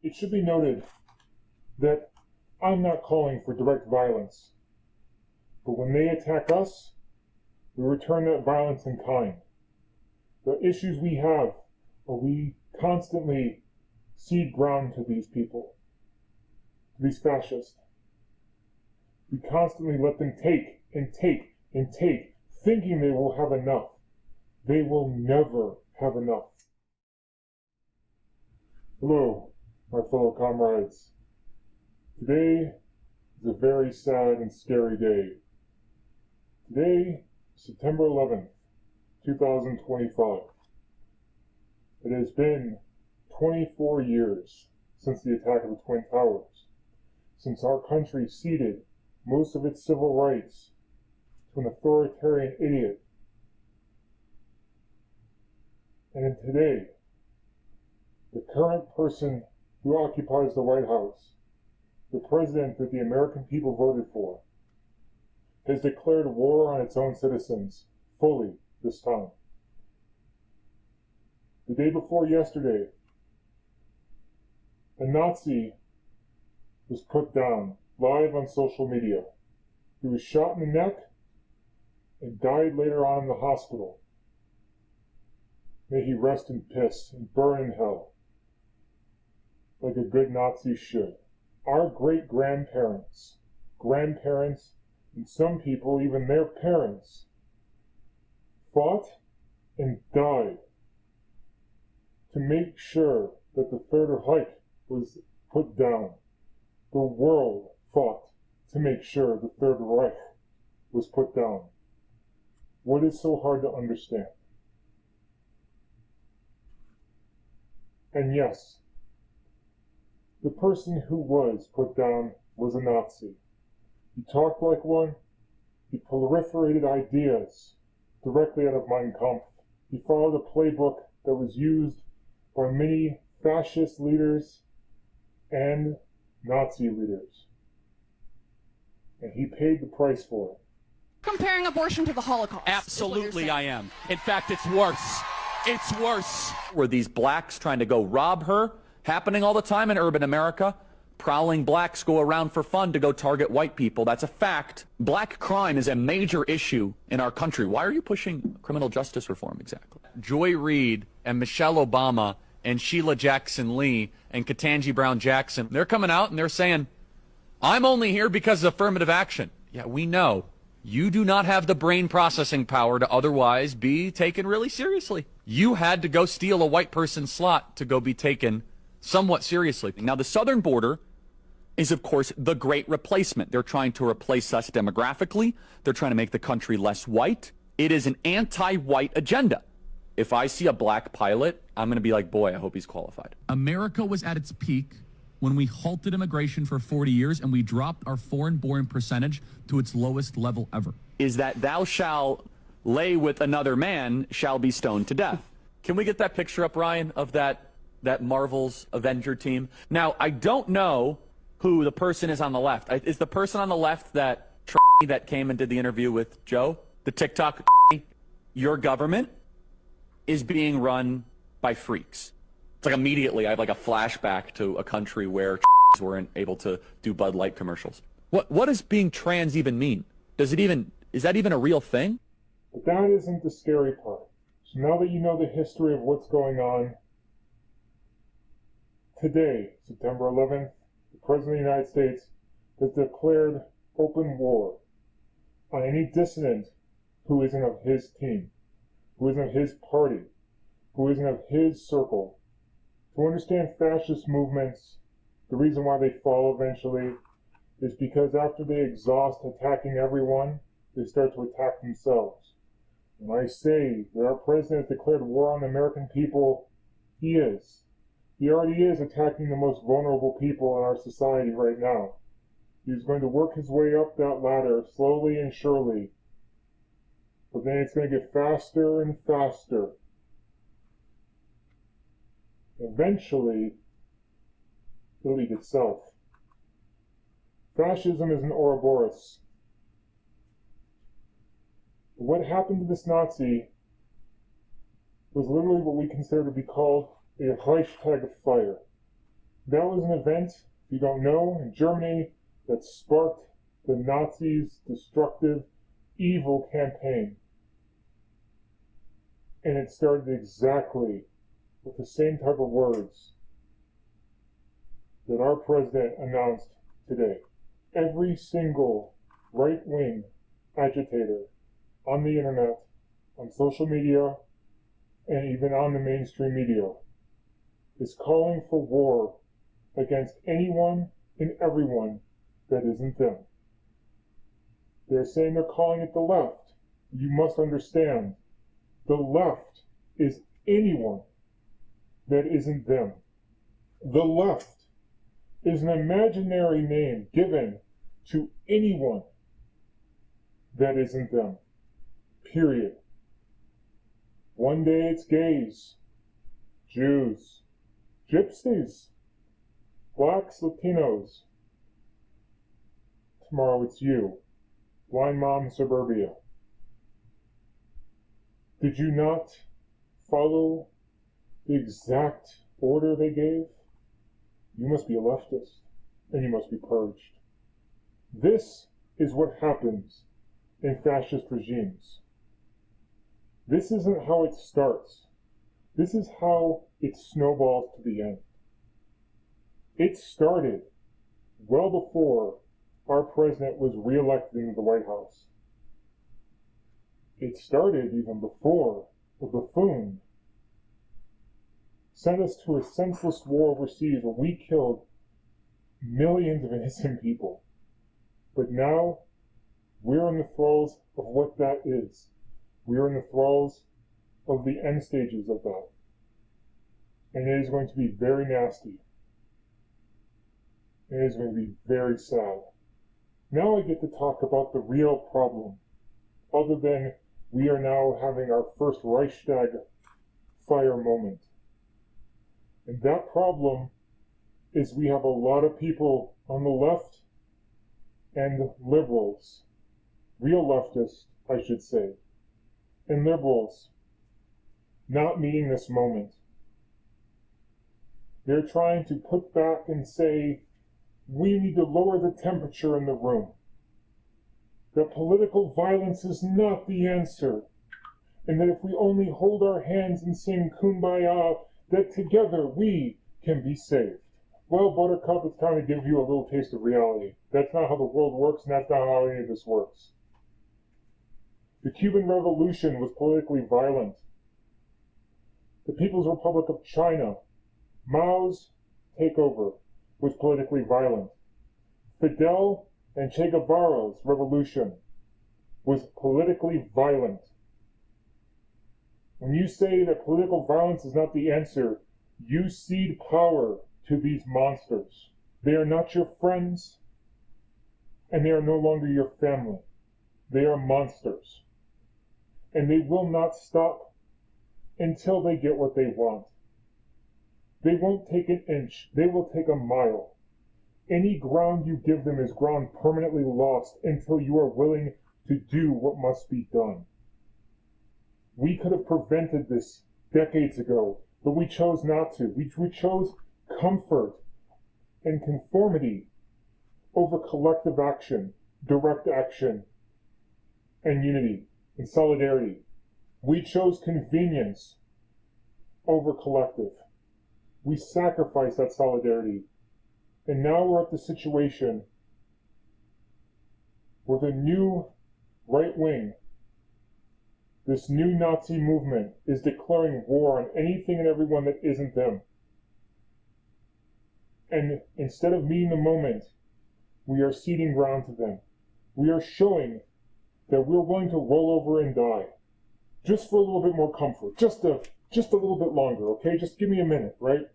It should be noted that I'm not calling for direct violence, but when they attack us, we return that violence in kind. The issues we have are we constantly cede ground to these people, to these fascists. We constantly let them take and take and take, thinking they will have enough. They will never have enough. Hello, my fellow comrades. Today is a very sad and scary day. Today, September 11th, 2025. It has been 24 years since the attack of the Twin Towers, since our country ceded most of its civil rights to an authoritarian idiot. And today, the current person who occupies the White House, the president that the American people voted for, has declared war on its own citizens, fully this time. The day before yesterday, a Nazi was put down live on social media. He was shot in the neck and died later on in the hospital. May he rest in piss and burn in hell, like a good Nazi should. Our great-grandparents, grandparents, and some people, even their parents, fought and died to make sure that the Third Reich was put down. The world fought to make sure the Third Reich was put down. What is so hard to understand? And yes, the person who was put down was a Nazi. He talked like one. He proliferated ideas directly out of Mein Kampf. He followed a playbook that was used by many fascist leaders and Nazi leaders. And he paid the price for it. Comparing abortion to the Holocaust. Absolutely I am. In fact, it's worse. It's worse. Were these blacks trying to go rob her? Happening all the time in urban America. Prowling blacks go around for fun to go target white people. That's a fact. Black crime is a major issue in our country. Why are you pushing criminal justice reform exactly? Joy Reid and Michelle Obama and Sheila Jackson Lee and Ketanji Brown Jackson, they're coming out and they're saying, I'm only here because of affirmative action. Yeah, we know. You do not have the brain processing power to otherwise be taken really seriously. You had to go steal a white person's slot to go be taken somewhat seriously. Now, the southern border is, of course, the great replacement. They're trying to replace us demographically. They're trying to make the country less white. It is an anti-white agenda. If I see a black pilot, I'm going to be like, boy, I hope he's qualified. America was at its peak when we halted immigration for 40 years and we dropped our foreign-born percentage to its lowest level ever. Is that thou shalt lay with another man shall be stoned to death. Can we get that picture up, Ryan, of that Marvel's Avenger team? Now, I don't know who the person is on the left. Is the person on the left that came and did the interview with Joe? The TikTok? Your government is being run by freaks. It's like immediately I have like a flashback to a country where weren't able to do Bud Light commercials. What does being trans even mean? Is that even a real thing? But that isn't the scary part. So now that you know the history of what's going on, today, September 11th, the President of the United States has declared open war on any dissident who isn't of his team, who isn't of his party, who isn't of his circle. To understand fascist movements, the reason why they fall eventually is because after they exhaust attacking everyone, they start to attack themselves. When I say that our president has declared war on the American people, he is. He already is attacking the most vulnerable people in our society right now. He's going to work his way up that ladder slowly and surely. But then it's going to get faster and faster. Eventually, it'll eat itself. Fascism is an Ouroboros. What happened to this Nazi was literally what we consider to be called a Reichstag fire. That was an event, if you don't know, in Germany that sparked the Nazis' destructive, evil campaign. And it started exactly with the same type of words that our president announced today. Every single right-wing agitator on the internet, on social media, and even on the mainstream media is calling for war against anyone and everyone that isn't them. They're saying they're calling it the left. You must understand, the left is anyone that isn't them. The left is an imaginary name given to anyone that isn't them. Period. One day it's gays, Jews, gypsies, blacks, Latinos. Tomorrow it's you, blind mom in suburbia. Did you not follow the exact order they gave? You must be a leftist, and you must be purged. This is what happens in fascist regimes. This isn't how it starts. This is how it snowballs to the end. It started well before our president was reelected into the White House. It started even before the buffoon sent us to a senseless war overseas where we killed millions of innocent people. But now, we're in the thralls of what that is. We're in the thralls of the end stages of that. And it is going to be very nasty. It is going to be very sad. Now I get to talk about the real problem, other than we are now having our first Reichstag fire moment. And that problem is we have a lot of people on the left and liberals, real leftists, I should say, and liberals not meeting this moment. They're trying to put back and say, we need to lower the temperature in the room. That political violence is not the answer. And that if we only hold our hands and sing Kumbaya, that together we can be saved. Well, Buttercup, it's time to give you a little taste of reality. That's not how the world works, and that's not how any of this works. The Cuban Revolution was politically violent. The People's Republic of China, Mao's takeover, was politically violent. Fidel and Che Guevara's revolution was politically violent. When you say that political violence is not the answer, you cede power to these monsters. They are not your friends, and they are no longer your family. They are monsters. And they will not stop until they get what they want. They won't take an inch, they will take a mile. Any ground you give them is ground permanently lost until you are willing to do what must be done. We could have prevented this decades ago, but we chose not to. We chose comfort and conformity over collective action, direct action, and unity and solidarity. We chose convenience over collective. We sacrificed that solidarity. And now we're at the situation where the new right wing, this new Nazi movement, is declaring war on anything and everyone that isn't them. And instead of meeting the moment, we are ceding ground to them. We are showing that we're willing to roll over and die. Just for a little bit more comfort. Just a little bit longer, okay? Just give me a minute, right?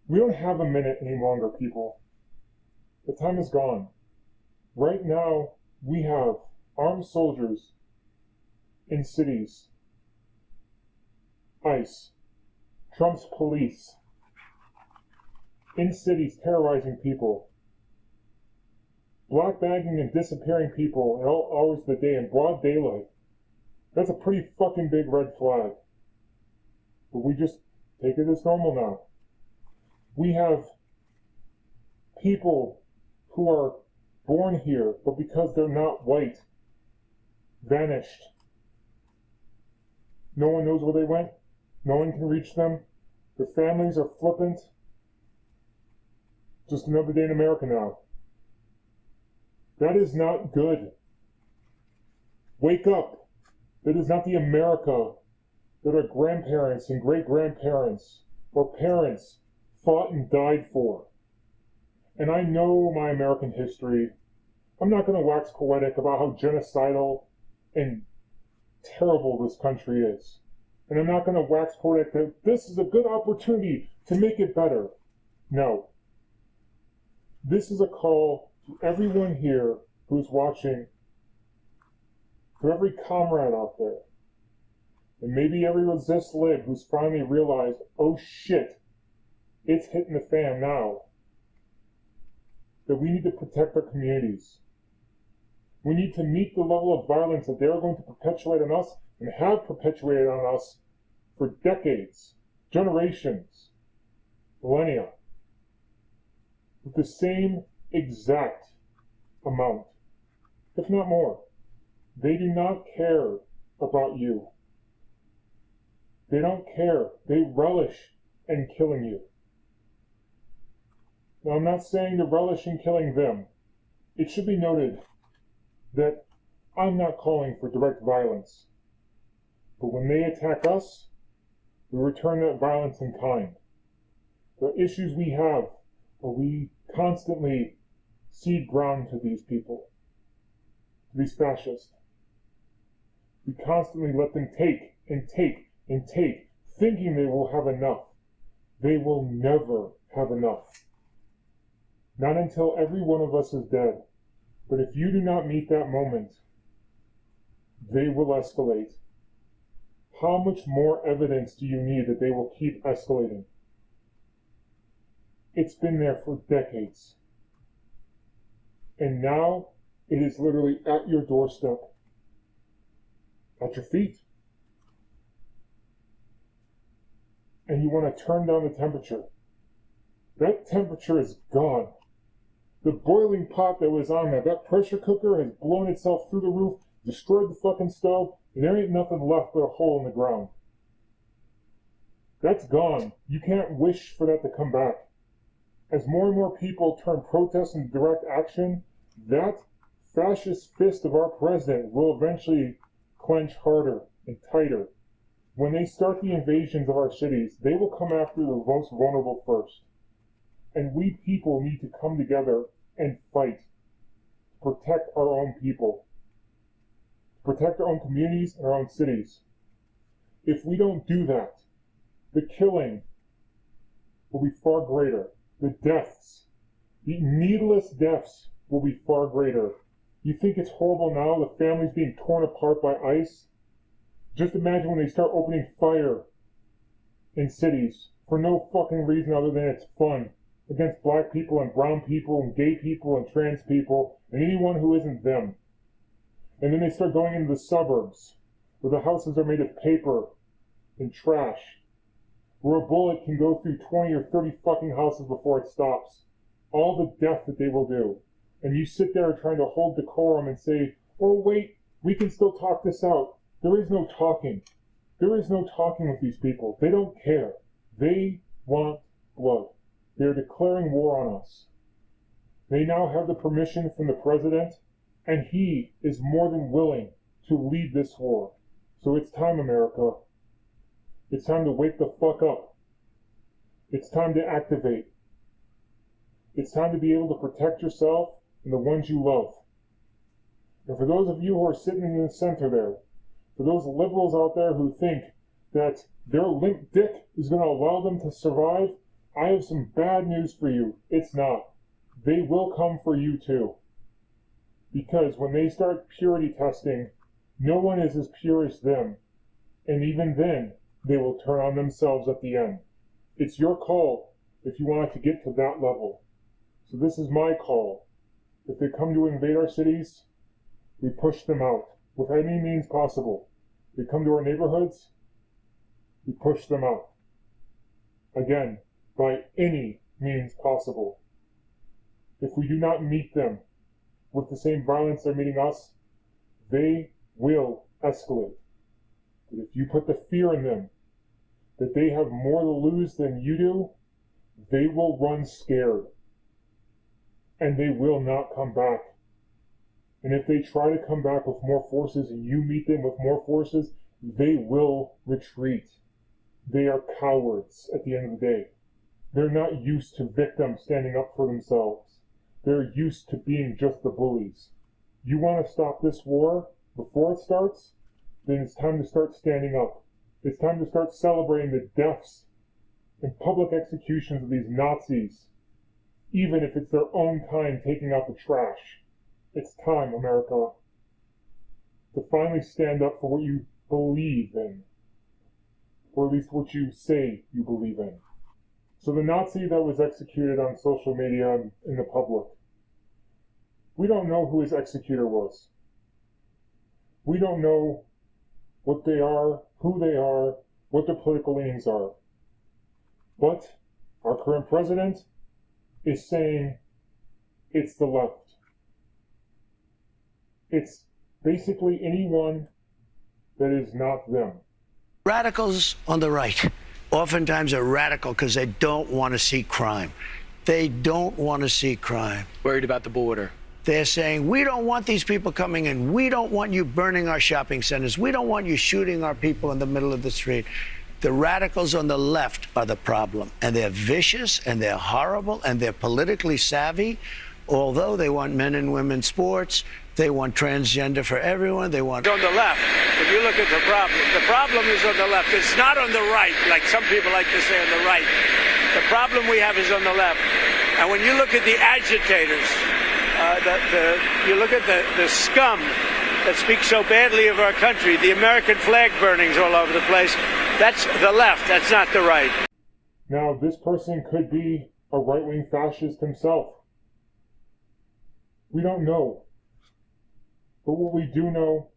We don't have a minute any longer, people. The time is gone. Right now, we have armed soldiers in cities, ICE, Trump's police, in cities terrorizing people, blackbagging and disappearing people at all hours of the day in broad daylight. That's a pretty fucking big red flag. But we just take it as normal now. We have people who are born here, but because they're not white, vanished. No one knows where they went. No one can reach them. Their families are flippant. Just another day in America now. That is not good. Wake up. That is not the America that our grandparents and great-grandparents or parents fought and died for. And I know my American history. I'm not going to wax poetic about how genocidal and terrible this country is. And I'm not going to wax poetic that this is a good opportunity to make it better. No. This is a call to everyone here who's watching, to every comrade out there, and maybe every resist lib who's finally realized, oh shit, it's hitting the fan now, that we need to protect our communities. We need to meet the level of violence that they're going to perpetuate on us and have perpetuated on us for decades, generations, millennia, with the same exact amount, if not more. They do not care about you. They don't care. They relish in killing you. Now, I'm not saying to relish in killing them. It should be noted that I'm not calling for direct violence. But when they attack us, we return that violence in kind. The issues we have are we constantly cede ground to these people, to these fascists. We constantly let them take and take and take, thinking they will have enough. They will never have enough. Not until every one of us is dead. But if you do not meet that moment, they will escalate. How much more evidence do you need that they will keep escalating? It's been there for decades. And now it is literally at your doorstep, at your feet. And you want to turn down the temperature. That temperature is gone. The boiling pot that was on that pressure cooker has blown itself through the roof, destroyed the fucking stove, and there ain't nothing left but a hole in the ground. That's gone. You can't wish for that to come back. As more and more people turn protest into direct action, that fascist fist of our president will eventually clench harder and tighter. When they start the invasions of our cities, they will come after the most vulnerable first. And we people need to come together and fight to protect our own people, to protect our own communities and our own cities. If we don't do that, the killing will be far greater. The deaths, the needless deaths will be far greater. You think it's horrible now, the families being torn apart by ICE? Just imagine when they start opening fire in cities for no fucking reason other than it's fun, against black people and brown people and gay people and trans people and anyone who isn't them. And then they start going into the suburbs where the houses are made of paper and trash, where a bullet can go through 20 or 30 fucking houses before it stops. All the death that they will do. And you sit there trying to hold decorum and say, oh wait, we can still talk this out. There is no talking. There is no talking with these people. They don't care. They want blood. They are declaring war on us. They now have the permission from the president, and he is more than willing to lead this war. So it's time, America. It's time to wake the fuck up. It's time to activate. It's time to be able to protect yourself and the ones you love. And for those of you who are sitting in the center there, for those liberals out there who think that their limp dick is going to allow them to survive, I have some bad news for you. It's not. They will come for you too. Because when they start purity testing, no one is as pure as them. And even then, they will turn on themselves at the end. It's your call if you want to get to that level. So this is my call. If they come to invade our cities, we push them out with any means possible. They come to our neighborhoods, we push them out. Again, by any means possible. if we do not meet them with the same violence they're meeting us, they will escalate. But if you put the fear in them that they have more to lose than you do, they will run scared. And they will not come back. And if they try to come back with more forces and you meet them with more forces, they will retreat. They are cowards at the end of the day. They're not used to victims standing up for themselves. They're used to being just the bullies. You want to stop this war before it starts? Then it's time to start standing up. It's time to start celebrating the deaths and public executions of these Nazis, even if it's their own kind taking out the trash. It's time, America, to finally stand up for what you believe in, or at least what you say you believe in. So the Nazi that was executed on social media and in the public, we don't know who his executor was. We don't know what they are, who they are, what their political leanings are. But our current president is saying it's the left. It's basically anyone that is not them. Radicals on the right oftentimes are radical because they don't want to see crime. They don't want to see crime. Worried about the border. They're saying, we don't want these people coming in. We don't want you burning our shopping centers. We don't want you shooting our people in the middle of the street. The radicals on the left are the problem. And they're vicious, and they're horrible, and they're politically savvy. Although they want men and women sports, they want transgender for everyone. They want... On the left, if you look at the problem is on the left. It's not on the right, like some people like to say on the right. The problem we have is on the left. And when you look at the agitators, you look at the scum that speaks so badly of our country, the American flag burnings all over the place, that's the left, that's not the right. Now, this person could be a right-wing fascist himself. We don't know. But what we do know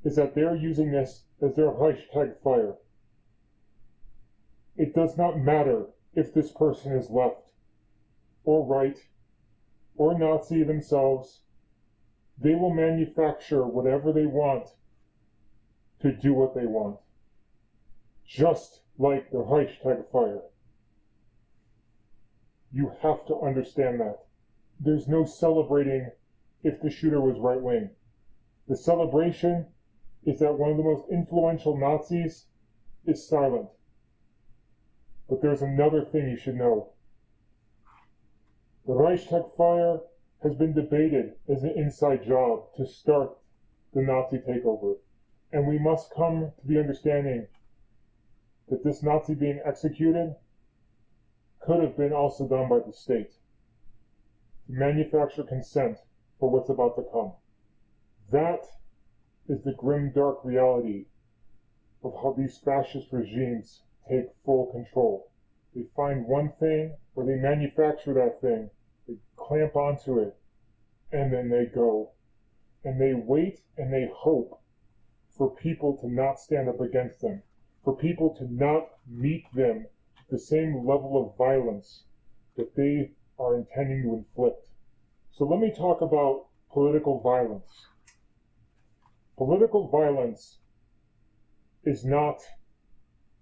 is that they're using this as their hashtag fire. It does not matter if this person is left or right or Nazi themselves. They will manufacture whatever they want to do what they want. Just like their hashtag fire. You have to understand that. There's no celebrating if the shooter was right-wing. The celebration is that one of the most influential Nazis is silent. But there's another thing you should know. The Reichstag fire has been debated as an inside job to start the Nazi takeover. And we must come to the understanding that this Nazi being executed could have been also done by the state to manufacture consent for what's about to come. That is the grim, dark reality of how these fascist regimes take full control. They find one thing, or they manufacture that thing, they clamp onto it, and then they go. And they wait and they hope for people to not stand up against them, for people to not meet them with the same level of violence that they are intending to inflict. So let me talk about political violence. Political violence is not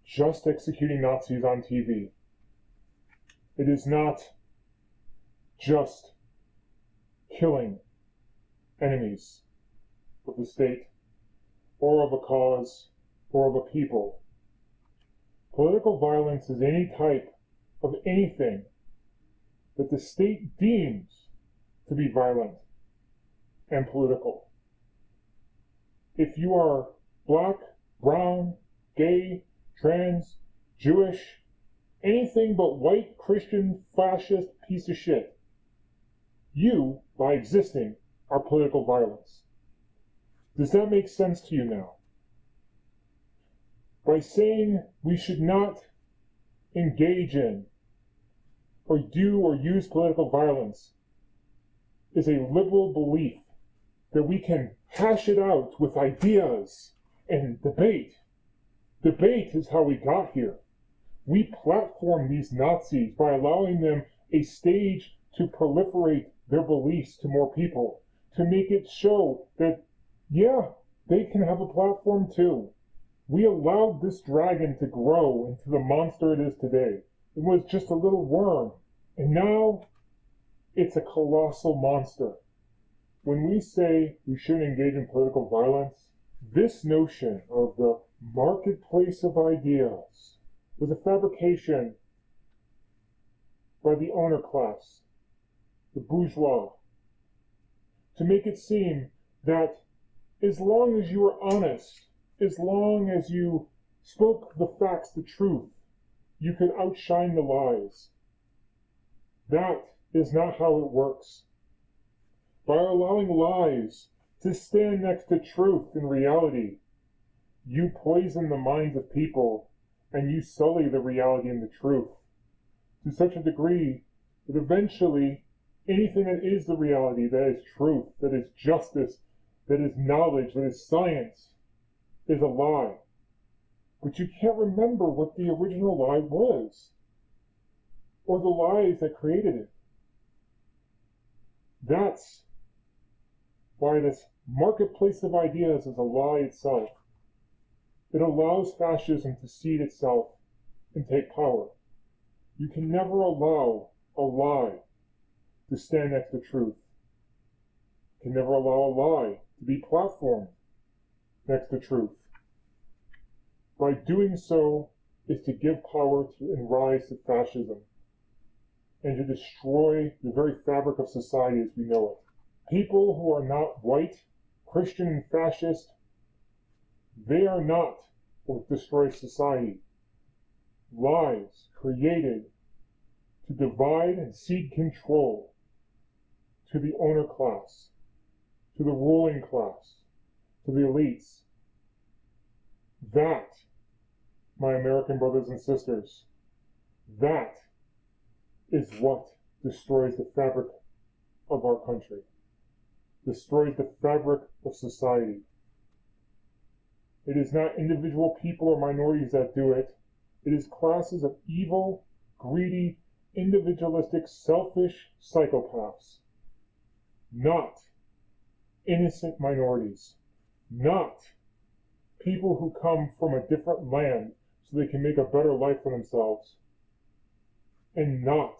just executing Nazis on TV. It is not just killing enemies of the state or of a cause or of a people. Political violence is any type of anything that the state deems to be violent and political. If you are black, brown, gay, trans, Jewish, anything but white, Christian, fascist piece of shit, you, by existing, are political violence. Does that make sense to you now? By saying we should not engage in or do or use political violence is a liberal belief that we can hash it out with ideas and debate. Debate is how we got here. We platform these Nazis by allowing them a stage to proliferate their beliefs to more people, to make it show that, yeah, they can have a platform too. We allowed this dragon to grow into the monster it is today. It was just a little worm, and now it's a colossal monster. When we say we shouldn't engage in political violence, this notion of the marketplace of ideas was a fabrication by the owner class, the bourgeois, to make it seem that as long as you were honest, as long as you spoke the facts, the truth, you could outshine the lies. That is not how it works. By allowing lies to stand next to truth and reality, you poison the minds of people and you sully the reality and the truth to such a degree that eventually anything that is the reality, that is truth, that is justice, that is knowledge, that is science, is a lie. But you can't remember what the original lie was, or the lies that created it. That's why this marketplace of ideas is a lie itself. It allows fascism to seed itself and take power. You can never allow a lie to stand next to truth. You can never allow a lie to be platformed next to truth. By doing so is to give power to and rise to fascism and to destroy the very fabric of society as we know it. People who are not white, Christian, and fascist, they are not what destroys society. Lies created to divide and cede control to the owner class, to the ruling class, to the elites. That, my American brothers and sisters, that is what destroys the fabric of our country, destroys the fabric of society. It is not individual people or minorities that do it. It is classes of evil, greedy, individualistic, selfish psychopaths. Not innocent minorities. Not people who come from a different land so they can make a better life for themselves. And not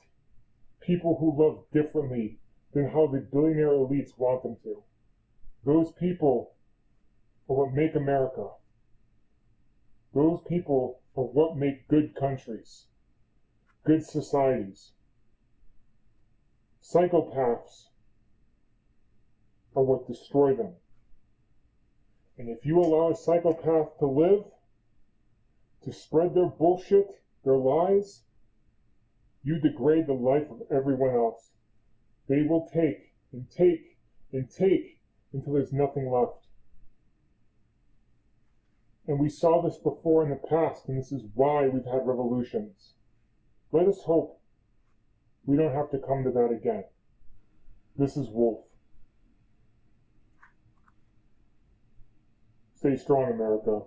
people who love differently than how the billionaire elites want them to. Those people are what make America. Those people are what make good countries, good societies. Psychopaths are what destroy them. And if you allow a psychopath to live, to spread their bullshit, their lies, you degrade the life of everyone else. They will take and take and take until there's nothing left. And we saw this before in the past, and this is why we've had revolutions. Let us hope we don't have to come to that again. This is Wolf. Stay strong, America.